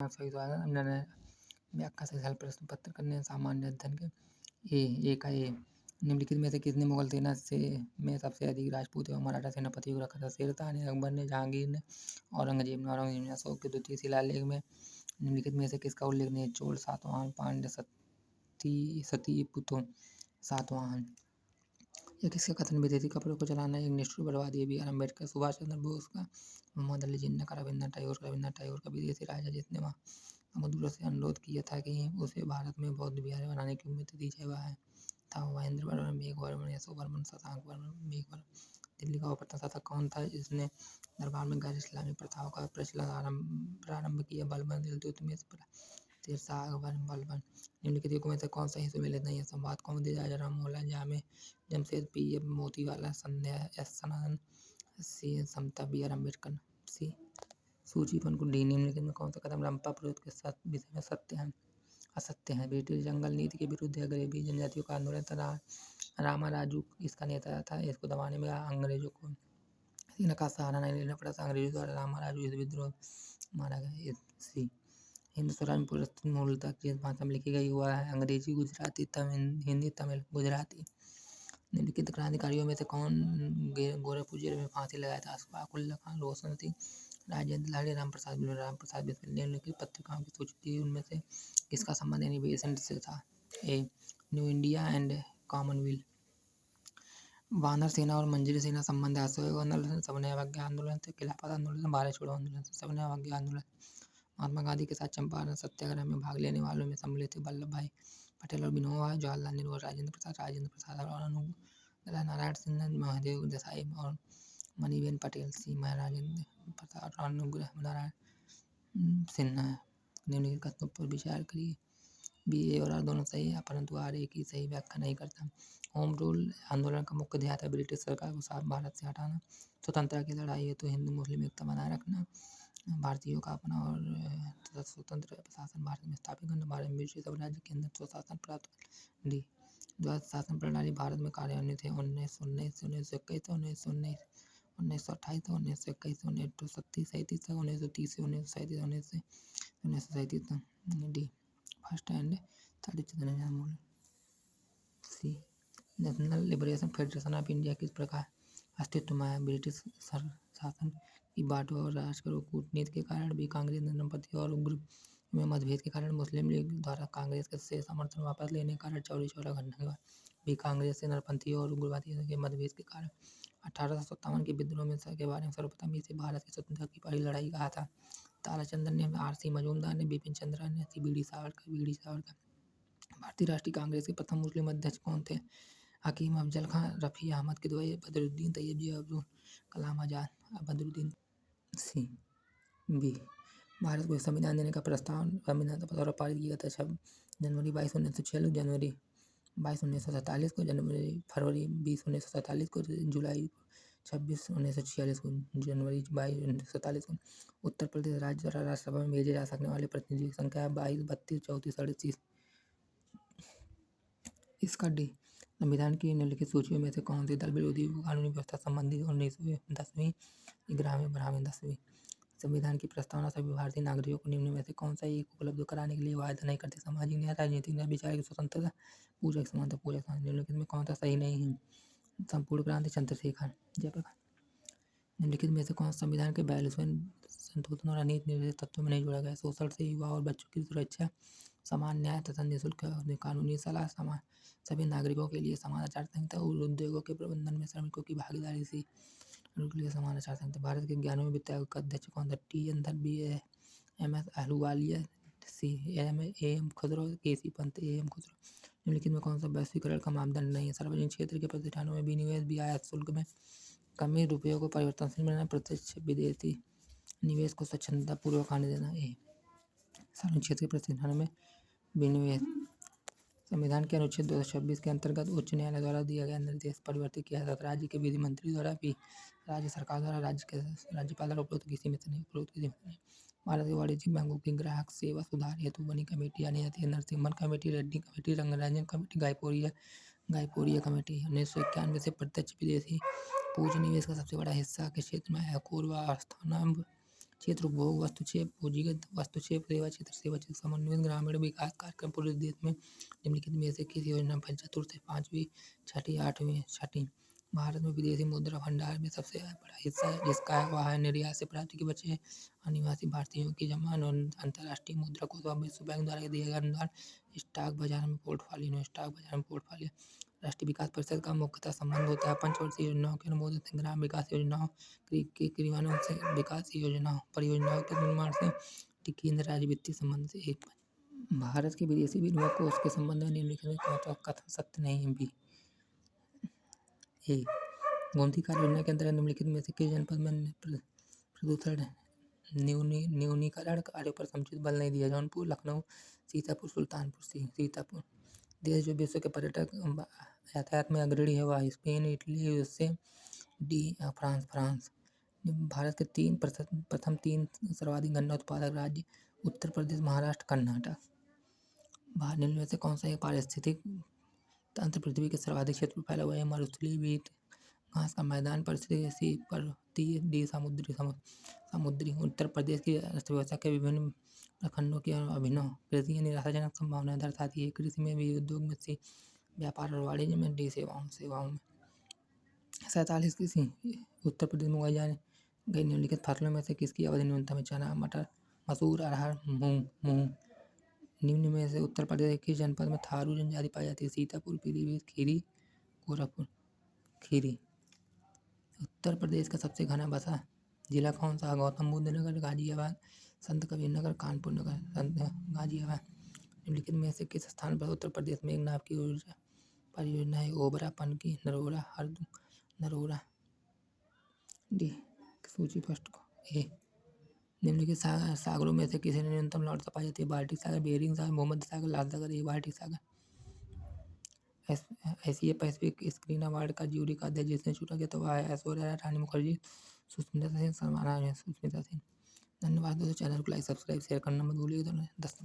सही द्वारा अन्य व्याख्या से हल प्रश्न पत्र करने सामान्य अध्ययन के ए का ए निम्नलिखित में से किसने मुगल सेना से में सबसे अधिक राजपूत एवं मराठा सेनापतियों को रखा था? शेरशाह ने, अकबर ने, जहांगीर ने, औरंगजेब ने। अशोक के द्वितीय शिलालेख में निम्नलिखित में से किसका उल्लेख नहीं है? चोल, सातवाहन, पांड्य, सतीपुत्र, सातवाहन। यह किसका कथन? विदेशी कपड़ों को चलाना एक निष्ठुर बर्बादी है। B R Ambedkar. सुभाष चंद्र बोस का। मोहम्मद अली जिन्ना का। रविन्द्रनाथ टैगोर का। विदेशी राजा जिसने महाबहादुर से अनुरोध किया था कि उसे भारत में बौद्ध विहार बनाने की अनुमति दी जाए वह था महेंद्र वर्मन, मेघवर्मन, यशोवर्मन, शशांक वर्मन। मेघवर्मन। दिल्ली का प्रथम शासक कौन था जिसने दरबार में गैर इस्लामी प्रथाओं का प्रचलन प्रारंभ किया? बलबन, इल्तुतमिश, शेरशाह, अकबर, बलबन। निम्नलिखित में से कौन सा ही सुमेलित नहीं है? संवाद कौमुदी, राजाराम मोहला, Jame Jamshed, P Motiwala, Sandhya, S Sanatan, C Samata, B R Ambedkar. C सूचीपन को डी। निम्नलिखित में कौन सा कदम रंपा प्रयुक्त के विषय में सत्य है असत्य है? ब्रिटिश जंगल नीति के विरुद्ध है। गरीबी जनजातियों का आंदोलन था। रामाराजू इसका नेता था। इसको दबाने में अंग्रेजों को सेना का सहारा नहीं लेना पड़ा था। अंग्रेजों द्वारा रामाराजू इस विद्रोह मारा गया। सी हिंद स्वराज पुरस्कृत मूलतः किस भाषा में लिखी गई? हुआ है अंग्रेजी, गुजराती, हिंदी, तमिल, गुजराती। निम्नलिखित क्रांतिकारियों में से कौन गोरखपुर जेल में फांसी लगाया था? अशफाक उल्ला खान, रोशन सिंह, राजेंद्र लाहिड़ी, रामप्रसाद बिस्मिल। निम्नलिखित पत्रिकाओं की सूची थी उनमें से किसका संबंध एनी बेसेंट से था? A new India and Commonwealth. वानर सेना और मंजरी सेना संबंध है। असहयोग आंदोलन, सविनय अवज्ञा आंदोलन से, खिलाफत आंदोलन, भारत छोड़ो आंदोलन से। सविनय अवज्ञा आंदोलन। महात्मा गांधी के साथ चंपारण सत्याग्रह में भाग लेने वालों में सम्मिलित थे वल्लभ भाई पटेल और विनोबा, जवाहरलाल नेहरू और राजेंद्र प्रसाद और अनुग्रह नारायण सिंह, महादेव देसाई और मणिबेन पटेल। सी राजेंद्र प्रसाद और अनुग्रह नारायण सिन्हा। निम्नलिखित कथनों पर विचार करिए। बी ए और आर दोनों सही है, परंतु आर ए की सही व्याख्या नहीं करता। होम रूल आंदोलन का मुख्य ध्येय था ब्रिटिश सरकार को साफ भारत से हटाना, स्वतंत्रता की लड़ाई है तो हिंदू मुस्लिम एकता बनाए रखना, भारतीयों का अपना और तथा स्वतंत्र प्रशासन भारत में स्थापित करना, भारत में ब्रिटिश साम्राज्य के अंदर स्वशासन प्राप्त करना। डी द्वैध शासन प्रणाली भारत में कार्यान्वित है 1919 से 1921 1919 1928 1921 1937 1930 से 1937 1937 डी फर्स्ट एंड थर्ड चित्र। C national liberation federation of India किस प्रकार अस्तित्व में आया? ब्रिटिश शासन की बांटो और राज करो कूटनीति के कारण। भी कांग्रेस नरपंथी और उग्र में मतभेद के कारण। मुस्लिम लीग द्वारा कांग्रेस से समर्थन वापस लेने के कारण। चौरी चौरा घटना के बाद। भी कांग्रेस से नरपंथी और उग्रवादियों के मतभेद के कारण। 1857 के विद्रोह में के बारे में सर्वप्रथम इसे भारत की स्वतंत्रता की पहली लड़ाई कहा था। ताराचंद्र ने, आर.सी. मजूमदार ने, बिपिन चंद्रा ने, बी.डी. सावरकर। भारतीय राष्ट्रीय कांग्रेस के प्रथम मुस्लिम अध्यक्ष कौन थे? हकीम अफजल खान, रफ़ी अहमद किदवई, बदरुद्दीन तैयब, अब्दुल कलाम आज़ाद, बदरुद्दीन। सी बी भारत को संविधान देने का प्रस्ताव संविधान सभा द्वारा पारित किया था जनवरी 22 1946, जनवरी 22 1947 को, फरवरी 20 1947 को, जुलाई 26 1946 को, जनवरी 22 1947 को। उत्तर प्रदेश राज्य द्वारा राज्यसभा में भेजे जा सकने वाले प्रतिनिधियों की संख्या 22, 32, 34, 38। इसका डी संविधान की निम्नलिखित सूचियों में से कौन सी दल विरोधी कानूनी व्यवस्था संबंधी 1910वीं 11वीं 10वीं संविधान की प्रस्तावना सभी भारतीय नागरिकों को निम्न में से कौन सा एक उपलब्ध कराने के लिए वायदा नहीं करती? सामाजिक न्याय, राजनीतिक न्याय, विचार की स्वतंत्रता, पूरक समानता। निम्नलिखित में कौन सा सही नहीं है? संपूर्ण क्रांति, चंद्रशेखर, जयप्रकाश। निम्नलिखित में से कौन संविधान के 42वें संशोधन और नीति निर्देश तत्वों में नहीं जोड़ा गया? शोषण से युवा और बच्चों की सुरक्षा, समान न्याय तथा निःशुल्क कानूनी सलाह, सभी नागरिकों के लिए समान आचार संहिता, उद्योगों के प्रबंधन में श्रमिकों की भागीदारी सी के लिए समान आचार संहिता। भारत के 11वें वित्त आयोग का अध्यक्ष कौन था? टी अंदर, B M S Ahluwalia, C A M Khusro, K C Pant, A M Khusro. निम्नलिखित में कौन सा वैश्वीकरण का मापदंड नहीं है? सार्वजनिक क्षेत्र के प्रतिष्ठानों में विनिवेश, भी आयात शुल्क में कमी, रुपयों को परिवर्तनशील बनाना, प्रत्यक्ष विदेशी निवेश को स्वच्छंदता पूर्वक आने देना। ए सार्वजनिक क्षेत्र के प्रतिष्ठानों में विनिवेश। संविधान के अनुच्छेद 226 के अंतर्गत उच्च न्यायालय द्वारा दिया गया निर्देश परिवर्तित किया जाता है। राज्य के विधि मंत्री द्वारा भी, राज्य सरकार द्वारा, राज्य के राज्यपाल द्वारा उपरोक्त किसी में से नहीं। भारत के वाणिज्यिक बैंकों की ग्राहक सेवा सुधार हेतु बनी कमेटी यानी Narasimhan committee, Reddy committee, Rangarajan committee, गायपोरिया कमेटी। 1991 से प्रत्यक्ष विदेशी पूंजी निवेश का सबसे बड़ा हिस्सा के क्षेत्र में है कोरबा, अस्थाना, क्षेत्र उपभोग वस्तुक्षेप पूंजीगत वस्तुक्षेप सेवा क्षेत्र समन्वित ग्रामीण विकास कार्यक्रम पूरे देश में निम्नलिखित में से किस योजना पर चतुर्थ पाँचवीं छठी आठवीं छठी भारत में विदेशी मुद्रा भंडार में सबसे बड़ा हिस्सा है जिसका वह है निर्यात से प्राप्त की बचे अनिवासी भारतीयों की जमा और अंतर्राष्ट्रीय मुद्रा कोष व विश्व बैंक द्वारा दिए गए अनुदान स्टॉक बाजार में पोर्टफोलियो राष्ट्रीय विकास परिषद का मुख्यतः संबंध होता है पंचवर्षीय योजनाओं के अनुमोदन से ग्राम विकास योजनाओं क्रियान्वयन से विकास योजनाओं परियोजनाओं के निर्माण से केंद्र राज्य वित्तीय संबंध से एक भारत के विदेशी विनिमय कोष के संबंध में निम्नलिखित में कथन सत्य नहीं है। बी ए गोमती कार्य योजना के अंतर्गत निम्नलिखित में से किस जनपद में प्रदूषण न्यूनीकरण कार्यों पर समुचित बल नहीं दिया? जौनपुर, लखनऊ, सीतापुर, सुल्तानपुर। सीतापुर। देश जो विश्व के पर्यटक यातायात में अग्रणी है वह Spain, Italy, USA. D France. Bharat के प्रथम तीन सर्वाधिक गन्ना उत्पादक राज्य उत्तर प्रदेश, महाराष्ट्र, कर्नाटक। निम्न में से कौन सा एक पारिस्थितिक तंत्र पृथ्वी के सर्वाधिक क्षेत्र पर फैला हुआ है? मरुस्थलीय वीट घास का मैदान, पर्वतीय, डी समुद्री। उत्तर प्रदेश की अर्थव्यवस्था के विभिन्न प्रखंडों की अभिनव कृषि निराशाजनक संभावनाएं दर्शाती है। कृषि में भी, उद्योग में, व्यापार और वाणिज्य में। डी सेवाओं में। 47 कृषि उत्तर प्रदेश में उगाई जाने गई निम्नलिखित फसलों में से किसकी अवधि न्यूनतम है? चना, मटर, मसूर, अरहर, मूंग। निम्न में से उत्तर प्रदेश के किस जनपद में थारू जनजाति पाई जाती है? सीतापुर, पीलीभीत, खीरी, गोरखपुर। खीरी। उत्तर प्रदेश का सबसे घना बसा जिला कौन सा? गौतम बुद्ध नगर, गाजियाबाद, संत कबीर नगर, कानपुर नगर। गाजियाबाद। निम्नलिखित में से किस स्थान पर उत्तर प्रदेश में एक नाव की ऊर्जा परियोजना है? ओबरा, पनकी, नरोरा। डी सूची फर्स्ट को। ए निम्नलिखित सागरों में से किसी में न्यूनतम लवणता पाई जाती है? बाल्टिक सागर, बेरिंग सागर, भूमध्य सागर, लाल सागर। ए बाल्टिक सागर। एशिया पैसिफिक स्क्रीन अवार्ड का ज्यूरी का अध्यक्ष जिसने चुना गया तो वह है ऐश्वर्या रानी मुखर्जी, सुष्मिता सेन, सलमान खान, सुष्मिता सेन। धन्यवाद दोस्तों, चैनल को लाइक सब्सक्राइब शेयर करना मत भूलिएगा। 10